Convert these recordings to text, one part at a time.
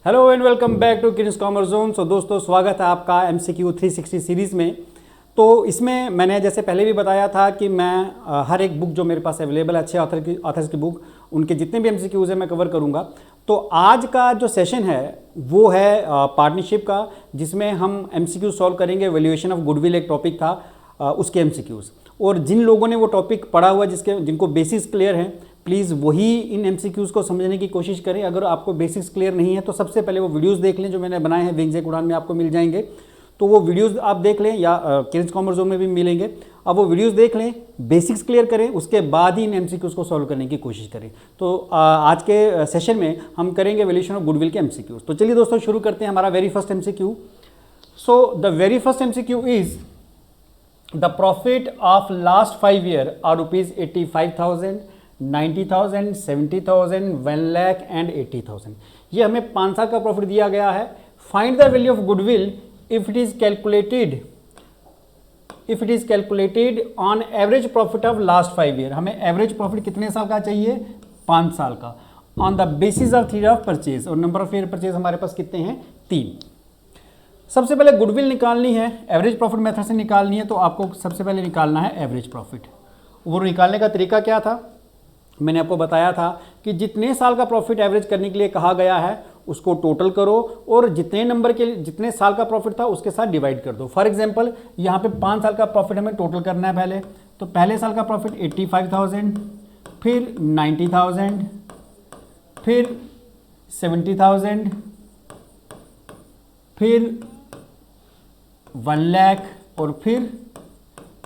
Hello and welcome back to kids commerce zone. So दोस्तों, स्वागत है आपका MCQ 360 सीरीज़ में। तो इसमें मैंने जैसे पहले भी बताया था कि मैं हर एक बुक जो मेरे पास अवेलेबल है, अच्छे ऑथर्स की बुक, उनके जितने भी MCQs हैं मैं कवर करूंगा। तो आज का जो सेशन है वो है पार्टनरशिप का, जिसमें हम MCQ सॉल्व करेंगे। वैल्यूएशन ऑफ गुडविल एक टॉपिक था, उसके MCQs। और जिन लोगों ने वो टॉपिक पढ़ा हुआ है, जिनको बेसिक्स क्लियर हैं, प्लीज़ वही इन MCQs को समझने की कोशिश करें। अगर आपको बेसिक्स क्लियर नहीं है तो सबसे पहले वो वीडियोस देख लें जो मैंने बनाए हैं, विंग्स एक उड़ान में आपको मिल जाएंगे। तो वो वीडियोस आप देख लें, या किड्स कॉमर्स जोन में भी मिलेंगे। अब वो वीडियोस देख लें, बेसिक्स क्लियर करें, उसके बाद ही इन MCQs को सॉल्व करने की कोशिश करें। तो आज के सेशन में हम करेंगे वैल्यूएशन ऑफ गुडविल के MCQs। तो चलिए दोस्तों, शुरू करते हैं हमारा very first MCQ। So the very first MCQ is the profit of last 5 year are ₹85,000, 90,000, 70,000, 1 lakh and 80,000। ये हमें 5 साल का प्रॉफिट दिया गया है। Find the value of goodwill if it is calculated on average profit of last 5 year. हमें average profit कितने साल का चाहिए? 5 साल का। On the basis of theory of purchase, और नंबर ऑफ ईयर परचेज हमारे पास कितने हैं? 3। सबसे पहले गुडविल निकालनी है, एवरेज प्रॉफिट मेथड से निकालनी है। तो आपको सबसे पहले निकालना है एवरेज प्रॉफिट। वो निकालने का तरीका क्या था? मैंने आपको बताया था कि जितने साल का प्रॉफिट एवरेज करने के लिए कहा गया है उसको टोटल करो, और जितने साल का प्रॉफिट था उसके साथ डिवाइड कर दो। फॉर एग्जांपल, यहाँ पे 5 साल का प्रॉफिट हमें टोटल करना है पहले। तो पहले साल का प्रॉफिट 85,000, फिर 90,000, फिर 70,000, फिर 1 लाख और फिर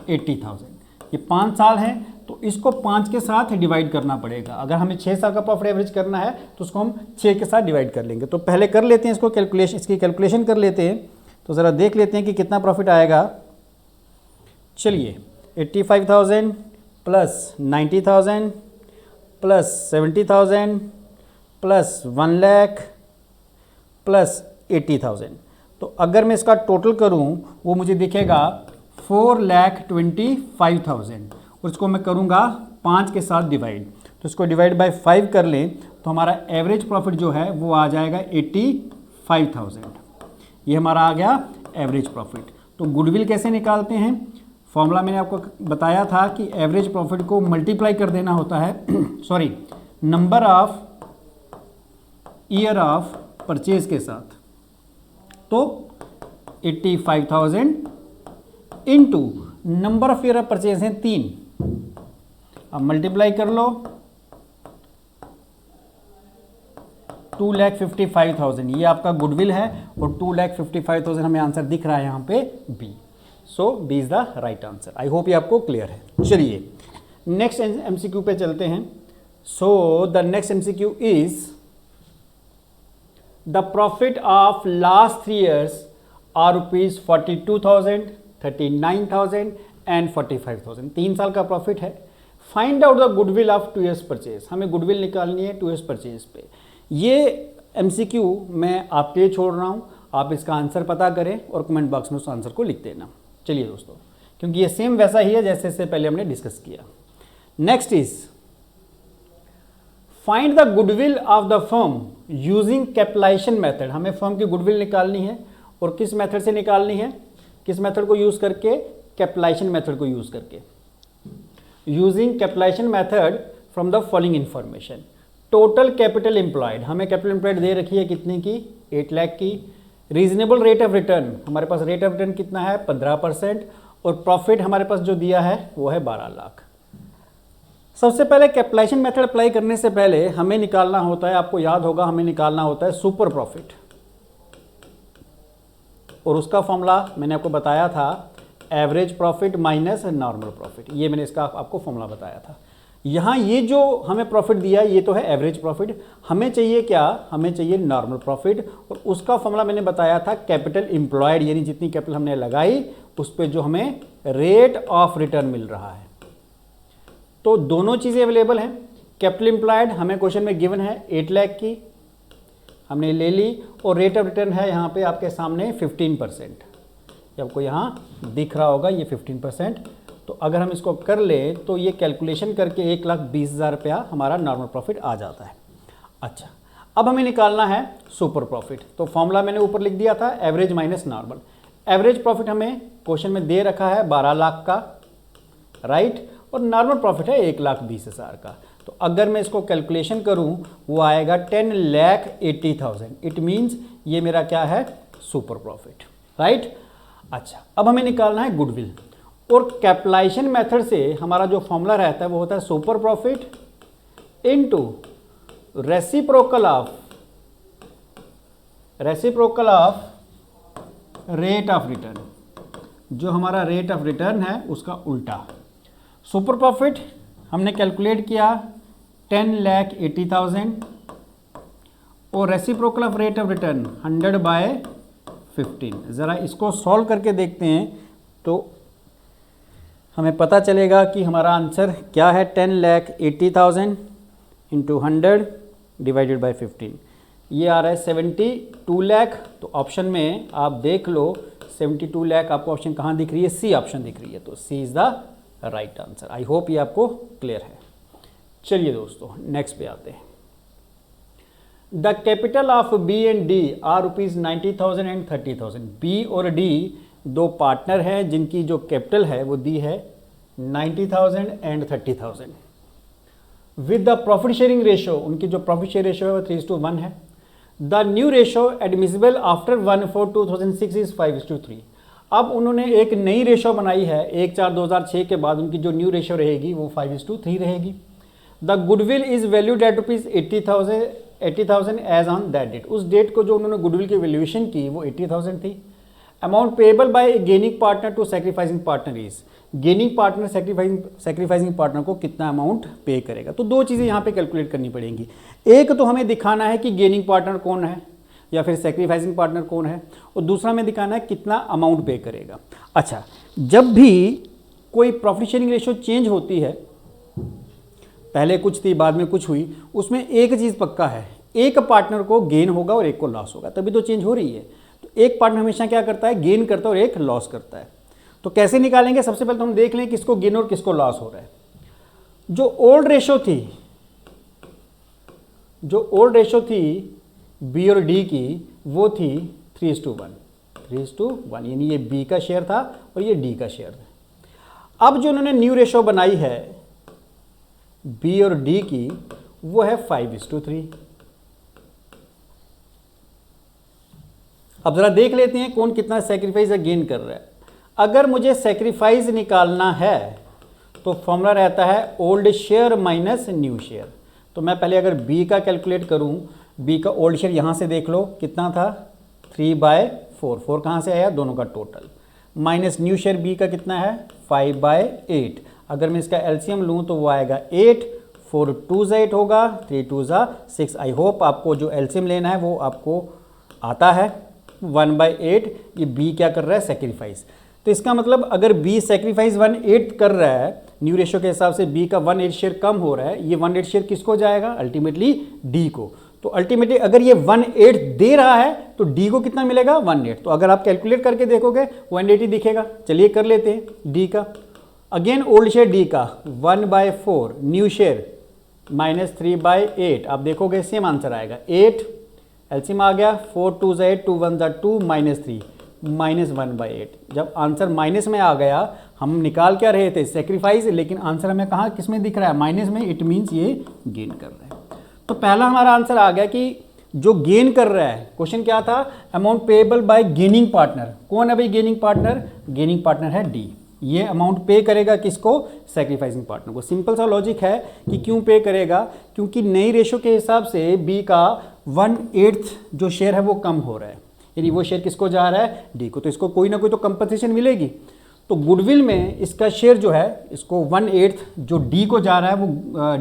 80,000। ये 5 साल हैं, तो इसको 5 के साथ डिवाइड करना पड़ेगा। अगर हमें 6 साल का प्रॉफिट एवरेज करना है तो उसको हम 6 के साथ डिवाइड कर लेंगे। तो पहले कर लेते हैं इसको इसकी कैलकुलेशन कर लेते हैं। तो ज़रा देख लेते हैं कि कितना प्रॉफिट आएगा। चलिए, 85,000 plus 90,000 plus 70,000 plus 1 lakh plus 80,000। तो अगर मैं इसका टोटल करूं वो मुझे दिखेगा 4,25,000, और इसको मैं करूंगा 5 के साथ डिवाइड। तो इसको डिवाइड बाय 5 कर लें तो हमारा एवरेज प्रॉफिट जो है वो आ जाएगा 85,000। ये हमारा आ गया एवरेज प्रॉफिट। तो गुडविल कैसे निकालते हैं? फॉर्मूला मैंने आपको बताया था कि एवरेज प्रॉफिट को मल्टीप्लाई कर देना होता है sorry, number of year of purchase के साथ। तो 85,000 into number of year of purchase हैं 3। अब मल्टीप्लाई कर लो, 2,55,000 ये आपका गुडविल है, और 2,55,000 हमें आंसर दिख रहा है यहाँ पे B. So B is the right answer. I hope ये आपको क्लियर है। चलिए नेक्स्ट MCQ पे चलते हैं। So the next MCQ is the profit of last 3 years are ₹42,000, 39,000 and 45,000। 3 साल का प्रॉफिट है। Find out the goodwill of 2 years purchase. हमें गुडविल निकालनी है 2 ईयर्स परचेज पे। ये MCQ मैं आपके लिए छोड़ रहा हूँ, आप इसका आंसर पता करें और कमेंट बॉक्स में उस आंसर को लिख देना। चलिए दोस्तों, क्योंकि ये सेम वैसा ही है जैसे इससे पहले हमने डिस्कस किया। Next is find the goodwill of the firm using capitalisation method. हमें फर्म की गुडविल निकालनी है, और किस मेथड से निकालनी है? किस मेथड को यूज करके? कैपिटलाइजेशन मेथड को यूज करके। Using capitalisation method from the following information. Total capital employed, हमें कैपिटल एम्प्लॉयड दे रखी है कितनी की? 8 लाख की। रीजनेबल रेट ऑफ रिटर्न, हमारे पास रेट ऑफ रिटर्न कितना है? 15%। और प्रॉफिट हमारे पास जो दिया है वो है 12 लाख। सबसे पहले कैपिटलाइजेशन मेथड अप्लाई करने से पहले हमें निकालना होता है, आपको याद होगा, हमें निकालना होता है सुपर प्रॉफिट, और उसका फॉर्मूला मैंने आपको बताया था average profit minus normal profit. ये मैंने इसका आपको फॉर्मूला बताया था। यहाँ ये जो हमें प्रॉफिट दिया ये तो है एवरेज प्रॉफिट। हमें चाहिए क्या? हमें चाहिए नॉर्मल प्रॉफिट, और उसका फॉर्मूला मैंने बताया था कैपिटल एम्प्लॉयड, यानी जितनी कैपिटल हमने लगाई उस पर जो हमें रेट ऑफ रिटर्न मिल रहा है। तो दोनों चीज़ें अवेलेबल हैं। कैपिटल एम्प्लॉयड हमें क्वेश्चन में गिवन है 8 लाख की, हमने ले ली, और रेट ऑफ रिटर्न है यहाँ पे आपके सामने 15%। आपको यहाँ दिख रहा होगा ये 15%। तो अगर हम इसको कर लें तो ये कैलकुलेशन करके 1,20,000 रुपया हमारा नॉर्मल प्रॉफिट आ जाता है। अच्छा, अब हमें निकालना है सुपर प्रॉफिट। तो फॉर्मूला मैंने ऊपर लिख दिया था, average minus normal. Average profit हमें क्वेश्चन में दे रखा है 12 लाख का, राइट, और नॉर्मल प्रॉफिट है 1,20,000 का। तो अगर मैं इसको कैलकुलेशन करूं वो आएगा 10,80,000। इट मीन्स ये मेरा क्या है, सुपर प्रॉफिट, राइट। अच्छा, अब हमें निकालना है गुडविल, और कैपिटलाइजेशन मेथड से हमारा जो फॉर्मूला रहता है वो होता है super profit into reciprocal of rate of return. जो हमारा रेट ऑफ रिटर्न है उसका उल्टा। सुपर प्रॉफिट हमने कैलकुलेट किया 10,80,000 और reciprocal of rate of return 100/15। ज़रा इसको सॉल्व करके देखते हैं तो हमें पता चलेगा कि हमारा आंसर क्या है। 10,80,000 इंटू 100 डिवाइडेड बाई 15, ये आ रहा है 72 लाख। तो ऑप्शन में आप देख लो 72 लाख आपको ऑप्शन कहाँ दिख रही है, सी ऑप्शन दिख रही है। तो C is the right answer. I hope ये आपको क्लियर है। चलिए दोस्तों नेक्स्ट पे आते हैं। The capital of B and D are ₹90,000 and 30,000। B और डी दो पार्टनर हैं जिनकी जो कैपिटल है वो दी है 90,000 and 30,000। With the profit sharing ratio, उनकी जो प्रॉफिट शेयर रेशो है वो 3:1 है। The new ratio admissible after 1/4/2006 is 5:3। अब उन्होंने एक नई रेशो बनाई है 1/4/2006 के बाद, उनकी जो न्यू रेशो रहेगी वो 5:3 रहेगी। The goodwill is valued at ₹80,000 as on that date. उस डेट को जो उन्होंने गुडविल की वैल्यूएशन की वो 80,000 थी। Amount payable by gaining partner to sacrificing partner is, gaining partner sacrificing partner को कितना अमाउंट पे करेगा। तो दो चीज़ें यहाँ पे कैलकुलेट करनी पड़ेंगी। एक तो हमें दिखाना है कि गेनिंग पार्टनर कौन है या फिर सैक्रिफाइसिंग पार्टनर कौन है, और दूसरा हमें दिखाना है कितना अमाउंट पे करेगा। अच्छा, जब भी कोई प्रॉफिट शेयरिंग रेशो चेंज होती है, पहले कुछ थी बाद में कुछ हुई, उसमें एक चीज़ पक्का है, एक पार्टनर को गेन होगा और एक को लॉस होगा, तभी तो चेंज हो रही है। तो एक पार्टनर हमेशा क्या करता है, गेन करता है और एक लॉस करता है। तो कैसे निकालेंगे, सबसे पहले तो हम देख लें किसको गेन और किसको लॉस हो रहा है। जो ओल्ड रेशो थी बी और डी की, वो थी 3:1, यानी ये बी का शेयर था और ये डी का शेयर था। अब जो उन्होंने न्यू रेशो बनाई है बी और डी की, वो है 5:3। अब जरा देख लेते हैं कौन कितना सैक्रिफाइस या गेन कर रहा है। अगर मुझे सैक्रिफाइस निकालना है तो फॉर्मूला रहता है old share minus new share. तो मैं पहले अगर बी का कैलकुलेट करूं, बी का ओल्ड शेयर यहां से देख लो कितना था 3/4, 4 कहां से आया, दोनों का total, minus new share B का कितना है 5/8। अगर मैं इसका एलसीएम लूं तो वो आएगा 8, 4 2 8 होगा, 3 2 6। आई होप आपको जो एलसीएम लेना है वो आपको आता है। 1/8 ये बी क्या कर रहा है, सैक्रिफाइस। तो इसका मतलब अगर बी सैक्रिफाइस 1/8 कर रहा है, न्यू रेशो के हिसाब से बी का 1/8 शेयर कम हो रहा है, ये 1/8 शेयर किसको जाएगा, अल्टीमेटली डी को। तो अल्टीमेटली अगर ये 1/8 दे रहा है तो डी को कितना मिलेगा 1/8। तो अगर आप कैलकुलेट करके देखोगे 180 दिखेगा। चलिए कर लेते हैं डी का। अगेन ओल्ड शेयर डी का 1/4, न्यू शेयर माइनस 3/8। आप देखोगे सेम आंसर आएगा 8, एलसीएम आ गया 4 2 8, 2 1 2, -3, -1/8। जब आंसर माइनस में आ गया, हम निकाल क्या रहे थे सैक्रिफाइस, लेकिन आंसर हमें कहाँ किस में दिख रहा है, माइनस में। इट मीन्स ये गेन कर रहा है। तो पहला हमारा आंसर आ गया कि जो गेन कर रहा है, क्वेश्चन क्या था, amount payable by gaining partner. कौन है भाई गेनिंग पार्टनर, गेनिंग पार्टनर है डी। ये अमाउंट पे करेगा किसको, सैक्रिफाइसिंग पार्टनर को। सिंपल सा लॉजिक है कि क्यों पे करेगा, क्योंकि नई रेशो के हिसाब से बी का 1/8 जो शेयर है वो कम हो रहा है, यानी वो शेयर किसको जा रहा है, डी को। तो इसको कोई ना कोई तो कंपनसेशन मिलेगी। तो गुडविल में इसका शेयर जो है, इसको 1/8 जो डी को जा रहा है, वो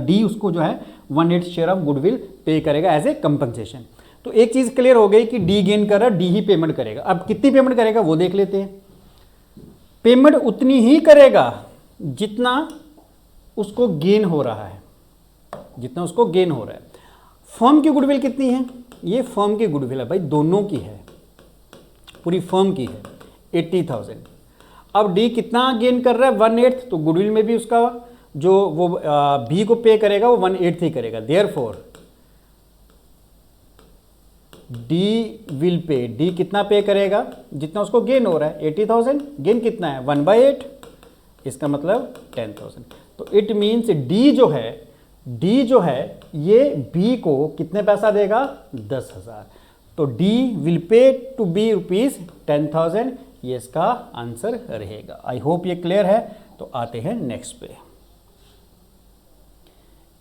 डी उसको जो है 1/8 शेयर ऑफ गुडविल पे करेगा एज ए कंपनसेशन। तो एक चीज़ क्लियर हो गई कि डी गेन कर रहा है, डी ही पेमेंट करेगा। अब कितनी पेमेंट करेगा वो देख लेते हैं। पेमेंट उतनी ही करेगा जितना उसको गेन हो रहा है, जितना उसको गेन हो रहा है। फर्म की गुडविल कितनी है, ये फर्म की गुडविल है भाई, दोनों की है, पूरी फर्म की है 80,000। अब डी कितना गेन कर रहा है 1/8, तो गुडविल में भी उसका जो वो बी को पे करेगा वो 1/8 ही करेगा। देयरफॉर डी विल पे, डी कितना पे करेगा, जितना उसको गेन हो रहा है 80,000, गेन कितना है 1/8, इसका मतलब 10,000। तो इट मीन्स डी जो है ये बी को कितने पैसा देगा 10,000। तो D will pay to B ₹10,000, ये इसका आंसर रहेगा। आई होप ये क्लियर है। तो आते हैं नेक्स्ट पे।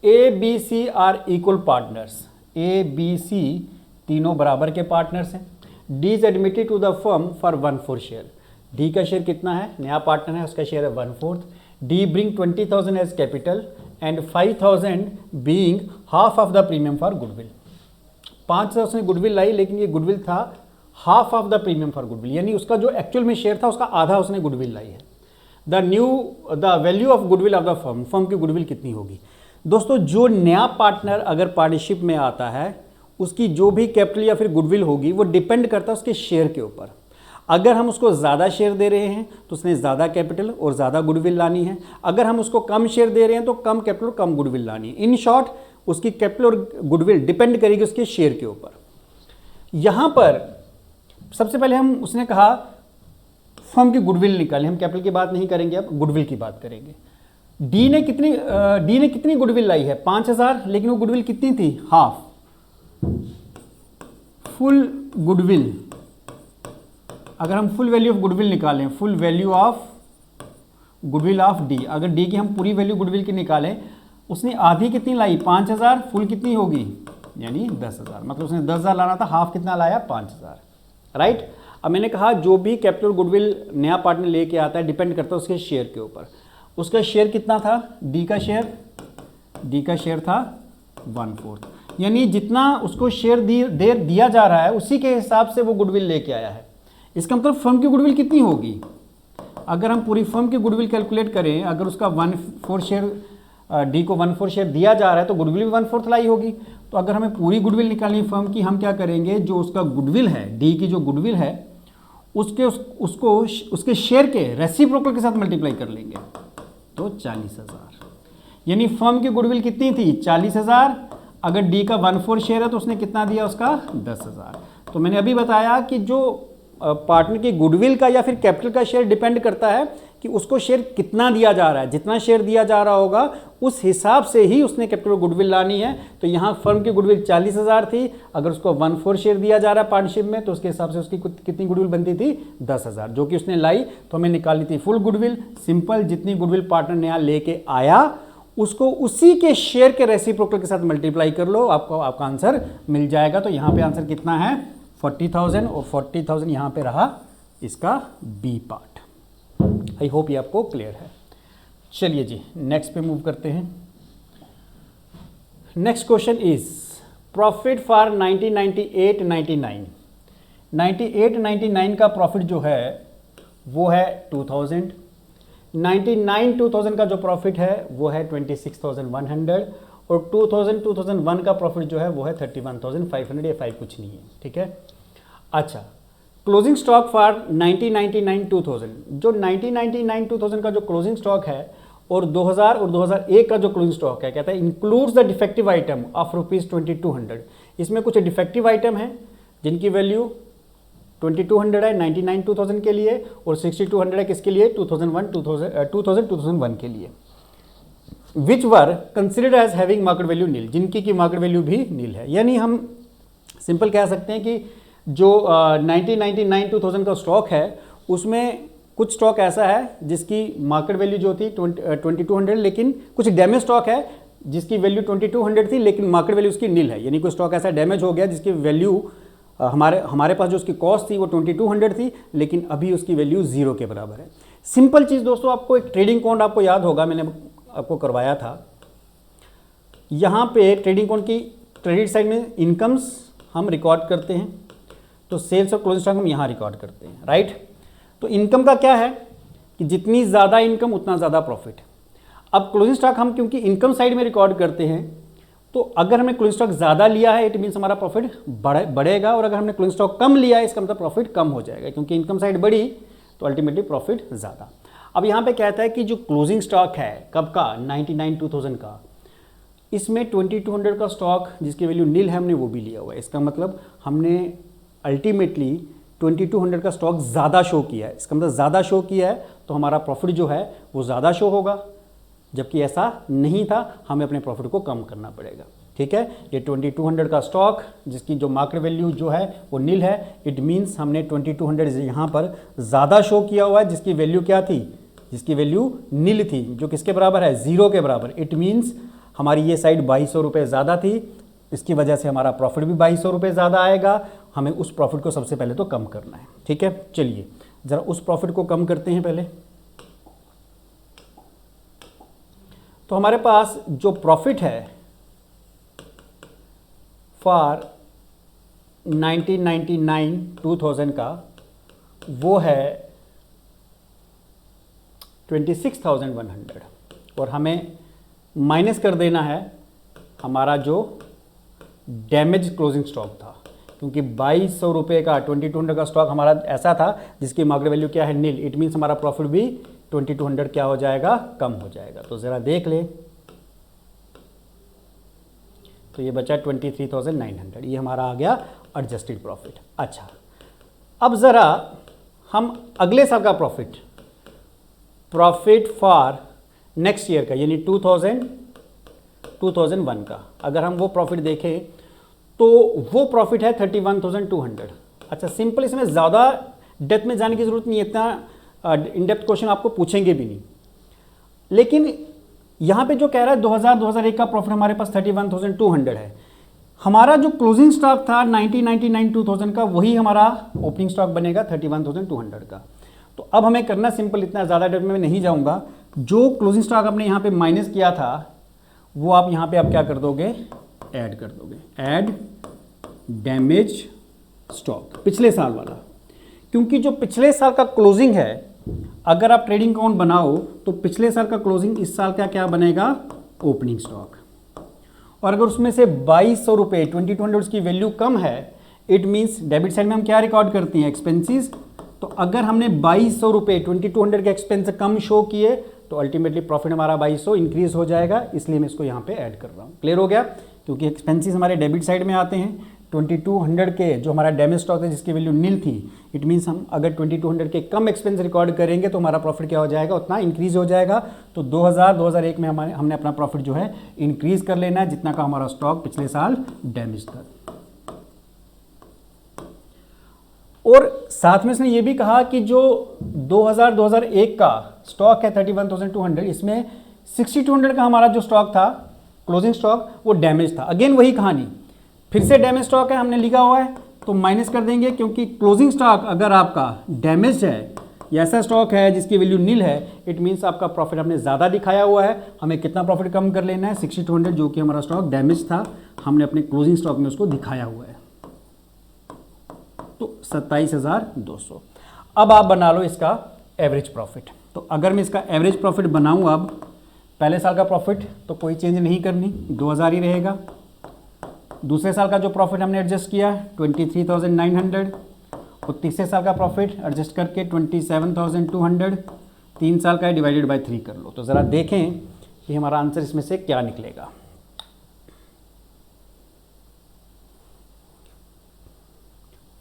A B C are equal partners, A B C तीनों बराबर के पार्टनर्स हैं। D is admitted to the firm for 1/4 share. D का शेयर कितना है, नया पार्टनर है, उसका शेयर है 1/4। D bring 20,000 as capital and 5,000 being half of the premium for goodwill. 5,000 उसने गुडविल लाई, लेकिन ये गुडविल था half of the premium for goodwill, यानी उसका जो एक्चुअल में शेयर था उसका आधा उसने गुडविल लाई है। The value of goodwill of the firm, firm की गुडविल कितनी होगी। दोस्तों जो नया पार्टनर अगर पार्टनरशिप में आता है उसकी जो भी कैपिटल या फिर गुडविल होगी वो डिपेंड करता है उसके शेयर के ऊपर। अगर हम उसको ज़्यादा शेयर दे रहे हैं तो उसने ज़्यादा कैपिटल और ज़्यादा गुडविल लानी है। अगर हम उसको कम शेयर दे रहे हैं तो कम कैपिटल और कम गुडविल लानी है। इन शॉर्ट उसकी कैपिटल और गुडविल डिपेंड करेगी उसके शेयर के ऊपर। यहाँ पर सबसे पहले उसने कहा फर्म की गुडविल निकालें, हम कैपिटल की बात नहीं करेंगे, अब गुडविल की बात करेंगे। डी ने कितनी गुडविल लाई है 5,000, लेकिन वो गुडविल कितनी थी हाफ। फुल गुडविल, अगर हम फुल वैल्यू ऑफ गुडविल निकालें, full value of goodwill of D, अगर डी की हम पूरी वैल्यू गुडविल की निकालें, उसने आधी कितनी लाई 5,000, फुल कितनी होगी यानी 10,000, मतलब उसने 10,000 लाना था, हाफ कितना लाया 5,000, राइट। अब मैंने कहा जो भी कैपिटल गुडविल नया पार्टनर लेके आता है डिपेंड करता है उसके शेयर के ऊपर। उसका शेयर कितना था, डी का शेयर था 1/4, यानी जितना उसको शेयर दिया जा रहा है उसी के हिसाब से वो गुडविल लेके आया है। इसका मतलब फर्म की गुडविल कितनी होगी, अगर हम पूरी फर्म की गुडविल कैलकुलेट करें, अगर उसका 1/4 शेयर डी को 1/4 शेयर दिया जा रहा है तो गुडविल भी 1/4 लाई होगी। तो अगर हमें पूरी गुडविल निकालनी फर्म की, हम क्या करेंगे, जो उसका गुडविल है डी की जो गुडविल है उसके शेयर के रेसिप्रोकल के साथ मल्टीप्लाई कर लेंगे तो 40,000, यानी फर्म की गुडविल कितनी थी 40,000। अगर डी का 1/4 शेयर है तो उसने कितना दिया उसका 10,000। तो मैंने अभी बताया कि जो पार्टनर की गुडविल का या फिर कैपिटल का शेयर डिपेंड करता है कि उसको शेयर कितना दिया जा रहा है। जितना शेयर दिया जा रहा होगा उस हिसाब से ही उसने कैपिटल गुडविल लानी है। तो यहाँ फर्म की गुडविल 40,000 थी, अगर उसको 1/4 शेयर दिया जा रहा है पार्टनरशिप में तो उसके हिसाब से उसकी कितनी गुडविल बनती थी 10,000, जो कि उसने लाई। तो हमें निकाली थी फुल गुडविल। सिंपल, जितनी गुडविल पार्टनर नया लेके आया उसको उसी के शेयर के रेसिप्रोकल के साथ मल्टीप्लाई कर लो, आपका आंसर मिल जाएगा। तो यहाँ पे आंसर कितना है 40,000 और 40,000 यहाँ पे रहा इसका बी पार्ट। आई होप ये आपको क्लियर है। चलिए जी नेक्स्ट पे मूव करते हैं। Next question is profit for 1998-99। 98-99 का प्रॉफिट जो है वो है 2000। 99-2000 का जो प्रॉफिट है वो है 26,100 और 2001 का प्रॉफिट जो है वो है 31,500 या 5 कुछ नहीं है, ठीक है। अच्छा, क्लोजिंग स्टॉक फॉर 1999-2000, जो 1999-2000 का जो क्लोजिंग स्टॉक है और 2000 और 2001 का जो क्लोजिंग स्टॉक है, कहता है includes the defective item of ₹2200। इसमें कुछ डिफेक्टिव आइटम हैं जिनकी वैल्यू 2200 है 99-2000 के लिए और 6200 है किसके लिए 2001 के लिए, which were considered as having market value nil, जिनकी की मार्केट वैल्यू भी नील है। यानी हम सिंपल कह सकते हैं कि जो 1999-2000 का स्टॉक है उसमें कुछ स्टॉक ऐसा है जिसकी मार्केट वैल्यू जो थी 2200, लेकिन कुछ डैमेज स्टॉक है जिसकी वैल्यू 2200 थी लेकिन मार्केट वैल्यू उसकी नील है। यानी कोई स्टॉक ऐसा डैमेज हो गया जिसकी वैल्यू हमारे पास जो उसकी कॉस्ट थी वो 2200 थी लेकिन अभी उसकी वैल्यू 0 के बराबर है। सिंपल चीज़ दोस्तों, आपको एक ट्रेडिंग अकाउंट आपको याद होगा, मैंने आपको करवाया था। यहाँ पे ट्रेडिंग अकाउंट की क्रेडिट साइड में इनकम्स हम रिकॉर्ड करते हैं, तो सेल्स और क्लोजिंग स्टॉक हम यहाँ रिकॉर्ड करते हैं, राइट। तो इनकम का क्या है कि जितनी ज़्यादा इनकम उतना ज़्यादा प्रॉफिट। अब क्लोजिंग स्टॉक हम क्योंकि इनकम साइड में रिकॉर्ड करते हैं तो अगर हमने क्लोजिंग स्टॉक ज़्यादा लिया है इट मीन्स हमारा प्रॉफिट बढ़ेगा, और अगर हमने क्लोजिंग स्टॉक कम लिया है इसका मतलब प्रॉफिट कम हो जाएगा, क्योंकि इनकम साइड बढ़ी तो अल्टीमेटली प्रॉफिट ज़्यादा। अब यहाँ पे कहता है कि जो क्लोजिंग स्टॉक है कब का 99-2000 का, इसमें 2200 का स्टॉक जिसकी वैल्यू नील है हमने वो भी लिया हुआ है। इसका मतलब हमने अल्टीमेटली 2200 का स्टॉक ज़्यादा शो किया है। इसका मतलब ज़्यादा शो किया है तो हमारा प्रॉफिट जो है वो ज़्यादा शो होगा, जबकि ऐसा नहीं था, हमें अपने प्रॉफिट को कम करना पड़ेगा। ठीक है, ये 2200 का स्टॉक जिसकी जो मार्केट वैल्यू जो है वो नील है, इट मीन्स हमने 2200 यहाँ पर ज़्यादा शो किया हुआ है, जिसकी वैल्यू क्या थी, जिसकी वैल्यू नील थी, जो किसके बराबर है, 0 के बराबर। इट मीन्स हमारी ये साइड 2200 रुपये ज़्यादा थी, इसकी वजह से हमारा प्रॉफिट भी 2200 रुपये ज़्यादा आएगा। हमें उस प्रॉफिट को सबसे पहले तो कम करना है। ठीक है, चलिए ज़रा उस प्रॉफिट को कम करते हैं पहले। तो हमारे पास जो प्रॉफिट है फॉर 1999 2000 का वो है 26,100 और हमें माइनस कर देना है हमारा जो डैमेज क्लोजिंग स्टॉक था, क्योंकि 2200 रुपये का 2200 का स्टॉक हमारा ऐसा था जिसकी मार्केट वैल्यू क्या है, नील। इट मीन्स हमारा प्रॉफिट भी 2200 क्या हो जाएगा, कम हो जाएगा। तो ज़रा देख ले, तो ये बचा 23,900, ये हमारा आ गया एडजस्टेड प्रॉफिट। अच्छा, अब ज़रा हम अगले साल का प्रॉफिट फॉर नेक्स्ट ईयर का यानी 2001 का अगर हम वो प्रॉफिट देखें तो वो प्रॉफिट है 31,200। अच्छा, सिंपल, इसमें ज़्यादा डेप्थ में जाने की ज़रूरत नहीं है, इतना इन डेप्थ क्वेश्चन आपको पूछेंगे भी नहीं। लेकिन यहाँ पे जो कह रहा है 2001 का प्रॉफिट हमारे पास 31,200 है। हमारा जो क्लोजिंग स्टॉक था 1999-2000 का, वही हमारा ओपनिंग स्टॉक बनेगा 31,200 का। तो अब हमें करना सिंपल, इतना ज़्यादा डेप्थ में नहीं जाऊँगा। जो क्लोजिंग स्टॉक आपने यहाँ पे माइनस किया था वो आप यहाँ पे आप क्या कर दोगे, ऐड कर दोगे, ऐड डैमेज स्टॉक पिछले साल वाला। क्योंकि जो पिछले साल का क्लोजिंग है, अगर आप ट्रेडिंग अकाउंट बनाओ तो पिछले साल का क्लोजिंग इस साल का क्या बनेगा, ओपनिंग स्टॉक। और अगर उसमें से 2200 रुपये 2200 की वैल्यू कम है, इट मीन्स डेबिट साइड में हम क्या रिकॉर्ड करते हैं, एक्सपेंसेस। तो अगर हमने 2200 रुपये 2200 के एक्सपेंस कम शो किए तो अल्टीमेटली प्रॉफिट हमारा 2200 इंक्रीज हो जाएगा, इसलिए मैं इसको यहाँ पे ऐड कर रहा हूँ। क्लियर हो गया, क्योंकि एक्सपेंसेस हमारे डेबिट साइड में आते हैं। 2200 के जो हमारा डैमेज स्टॉक है जिसकी वैल्यू नील थी, इट मीन्स हम अगर 2200 के कम एक्सपेंस रिकॉर्ड करेंगे तो हमारा प्रॉफिट क्या हो जाएगा, उतना इंक्रीज हो जाएगा। तो 2001 में हमने अपना प्रॉफिट जो है इंक्रीज कर लेना है, जितना का हमारा स्टॉक पिछले साल डैमेज था। और साथ में इसने ये भी कहा कि जो 2001 का स्टॉक है 31,200, इसमें 6,200 का हमारा जो स्टॉक था क्लोजिंग स्टॉक वो डैमेज था। अगेन वही कहानी, फिर से डैमेज स्टॉक है, हमने लिखा हुआ है तो माइनस कर देंगे, क्योंकि क्लोजिंग स्टॉक अगर आपका डैमेज है या ऐसा स्टॉक है जिसकी वैल्यू नील है, इट मीन्स आपका प्रॉफिट हमने ज़्यादा दिखाया हुआ है। हमें कितना प्रॉफिट कम कर लेना है, 6,200, जो कि हमारा स्टॉक डैमेज था, हमने अपने क्लोजिंग स्टॉक में उसको दिखाया हुआ है, तो 27,200। अब आप बना लो इसका एवरेज प्रॉफिट। तो अगर मैं इसका एवरेज प्रॉफिट बनाऊँ, अब पहले साल का प्रॉफिट तो कोई चेंज नहीं करनी, 2000 ही रहेगा। दूसरे साल का जो प्रॉफिट हमने एडजस्ट किया 23,900, और तीसरे साल का प्रॉफिट एडजस्ट करके 27,200, 3 साल का डिवाइडेड बाय 3 कर लो। तो ज़रा देखें कि हमारा आंसर इसमें से क्या निकलेगा।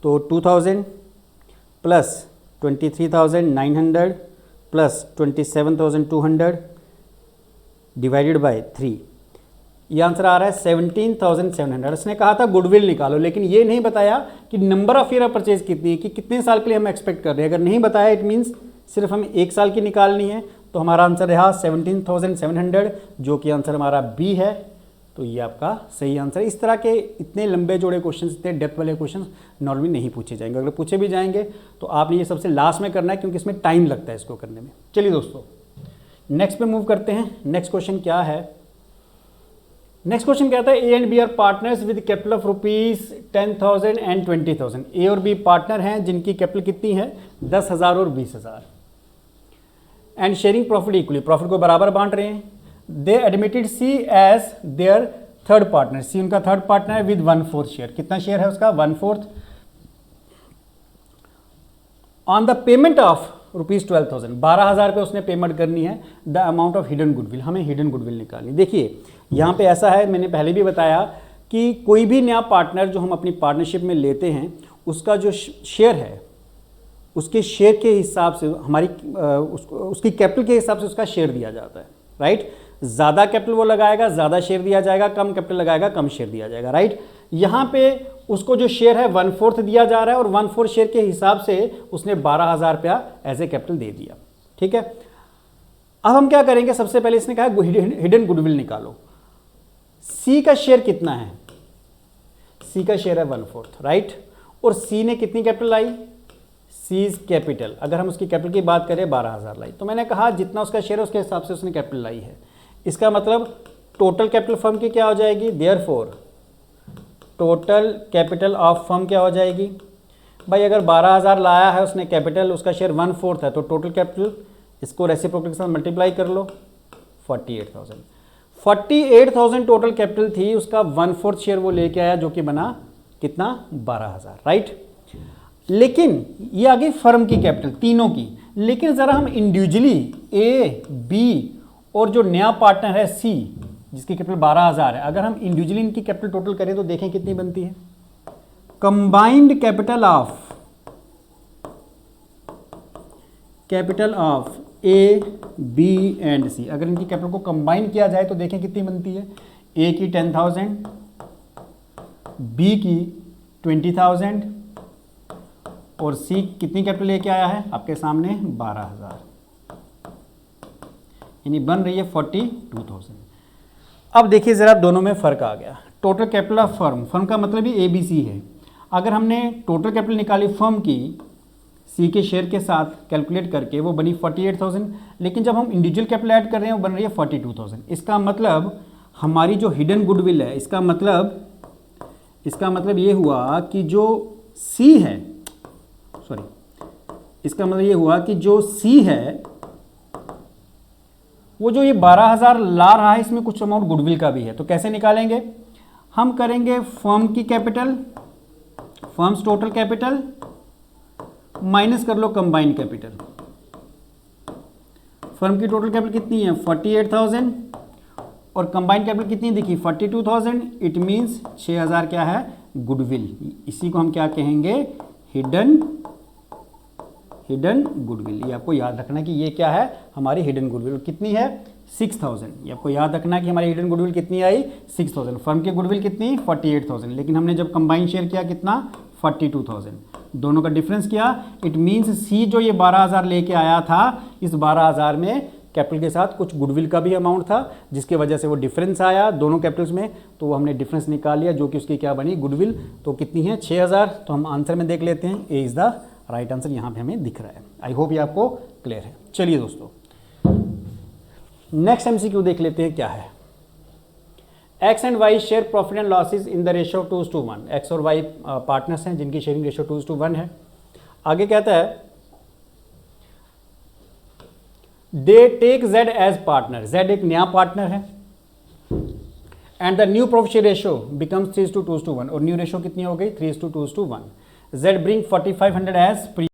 तो 2000 प्लस 23,900 प्लस 27,200 डिवाइडेड बाय 3, ये आंसर आ रहा है 17,700। इसने कहा था गुडविल निकालो, लेकिन ये नहीं बताया कि number of year of purchase कितनी है, कि कितने साल के लिए हम एक्सपेक्ट कर रहे हैं। अगर नहीं बताया, इट मीन्स सिर्फ हमें 1 साल की निकालनी है। तो हमारा आंसर रहा 17,700, जो कि आंसर हमारा बी है। तो ये आपका सही आंसर है। इस तरह के इतने लंबे जोड़े क्वेश्चन, इतने डेप्थ वाले क्वेश्चन नॉर्मली नहीं पूछे जाएंगे। अगर पूछे भी जाएंगे तो आपने ये सबसे लास्ट में करना है, क्योंकि इसमें टाइम लगता है इसको करने में। चलिए दोस्तों, नेक्स्ट पे मूव करते हैं। नेक्स्ट क्वेश्चन क्या है, नेक्स्ट क्वेश्चन कहता है A and B are partners with capital of ₹10,000 and 20,000। A और बी पार्टनर हैं जिनकी कैपिटल कितनी है, 10,000 और 20,000, and sharing profit equally, profit को बराबर बांट रहे हैं। They admitted C as their third partner, C उनका थर्ड पार्टनर है विद 1/4 शेयर। कितना शेयर है उसका, 1/4। ऑन द पेमेंट ऑफ ₹12,000, 12,000 पे उसने पेमेंट करनी है। The amount of hidden goodwill, हमें हिडन गुडविल निकालनी। देखिए यहाँ पे ऐसा है, मैंने पहले भी बताया कि कोई भी नया पार्टनर जो हम अपनी पार्टनरशिप में लेते हैं उसका जो शेयर है उसके शेयर के हिसाब से हमारी उसकी कैपिटल के हिसाब से उसका शेयर दिया जाता है, राइट। ज़्यादा कैपिटल वो लगाएगा ज़्यादा शेयर दिया जाएगा, कम कैपिटल लगाएगा कम शेयर दिया जाएगा, राइट। यहाँ पे उसको जो शेयर है 1/4 दिया जा रहा है और 1/4 शेयर के हिसाब से उसने 12,000 रुपया एज ए कैपिटल दे दिया, ठीक है। अब हम क्या करेंगे, सबसे पहले इसने कहा हिडन गुडविल निकालो। सी का शेयर कितना है, सी का शेयर है 1/4, राइट। और सी ने कितनी कैपिटल लाई, सीज कैपिटल, अगर हम उसकी कैपिटल की बात करें 12,000 लाई, तो मैंने कहा जितना उसका शेयर है उसके हिसाब से उसने कैपिटल लाई है। इसका मतलब टोटल कैपिटल फर्म की क्या हो जाएगी, therefore total capital of firm क्या हो जाएगी भाई, अगर 12,000 लाया है उसने कैपिटल, उसका शेयर 1/4 है, तो टोटल कैपिटल इसको रेसिप्रोकल के साथ मल्टीप्लाई कर लो, 48,000 टोटल कैपिटल थी, उसका 1/4 शेयर वो लेके आया जो कि बना कितना, 12,000, राइट। लेकिन ये आ गई फर्म की कैपिटल तीनों की, लेकिन ज़रा हम इंडिविजुअली ए बी और जो नया पार्टनर है सी जिसकी कैपिटल 12,000 है, अगर हम इंडिविजुअली इनकी कैपिटल टोटल करें तो देखें कितनी बनती है। Combined capital of A B and C, अगर इनकी कैपिटल को कंबाइन किया जाए तो देखें कितनी बनती है। ए की 10,000, बी की 20,000 और सी कितनी कैपिटल लेके आया है आपके सामने 12,000, यानी बन रही है 42,000। अब देखिए ज़रा दोनों में फ़र्क आ गया। टोटल कैपिटल ऑफ फर्म का मतलब ही ABC है। अगर हमने टोटल कैपिटल निकाली फर्म की सी के शेयर के साथ कैलकुलेट करके वो बनी 48,000, लेकिन जब हम इंडिविजुअल कैपिटल ऐड कर रहे हैं वो बन रही है 42,000। इसका मतलब हमारी जो हिडन गुडविल है, इसका मतलब ये हुआ कि जो सी है, इसका मतलब ये हुआ कि जो सी है वो जो ये 12,000 ला रहा है इसमें कुछ अमाउंट गुडविल का भी है। तो कैसे निकालेंगे, हम करेंगे फर्म की capital, firms total capital minus कर लो कंबाइंड कैपिटल। फर्म की टोटल कैपिटल कितनी है 48,000 और कंबाइंड कैपिटल कितनी दिखी 42,000, इट मीन्स 6,000 क्या है गुडविल। इसी को हम क्या कहेंगे, हिडन गुडविल। ये आपको याद रखना कि ये क्या है हमारी हिडन गुडविल कितनी है 6,000। ये आपको याद रखना कि हमारी हिडन गुडविल कितनी आई 6,000। फर्म की गुडविल कितनी 48,000, लेकिन हमने जब कंबाइन शेयर किया कितना 42,000, दोनों का डिफरेंस किया, इट मीन्स सी जो ये 12,000 लेके आया था, इस 12,000 में कैपिटल के साथ कुछ गुडविल का भी अमाउंट था जिसकी वजह से वो डिफरेंस आया दोनों कैपिटल्स में, तो वो हमने डिफरेंस निकाल लिया जो कि उसकी क्या बनी गुडविल। तो कितनी है 6,000। तो हम आंसर में देख लेते हैं, A is the right answer यहाँ पे हमें दिख रहा है। आई होप ये आपको क्लियर है। चलिए दोस्तों नेक्स्ट MCQ देख लेते हैं क्या है। X and Y share profit and losses in the ratio 2:1। X और वाई पार्टनर्स हैं जिनकी शेयरिंग रेशियो 2:1 है। आगे कहता है they take Z as partner, Z एक नया पार्टनर है and the new profit share ratio becomes 3:2:1 और न्यू रेशियो कितनी हो गई 3:2:1। Z bring 4,500 as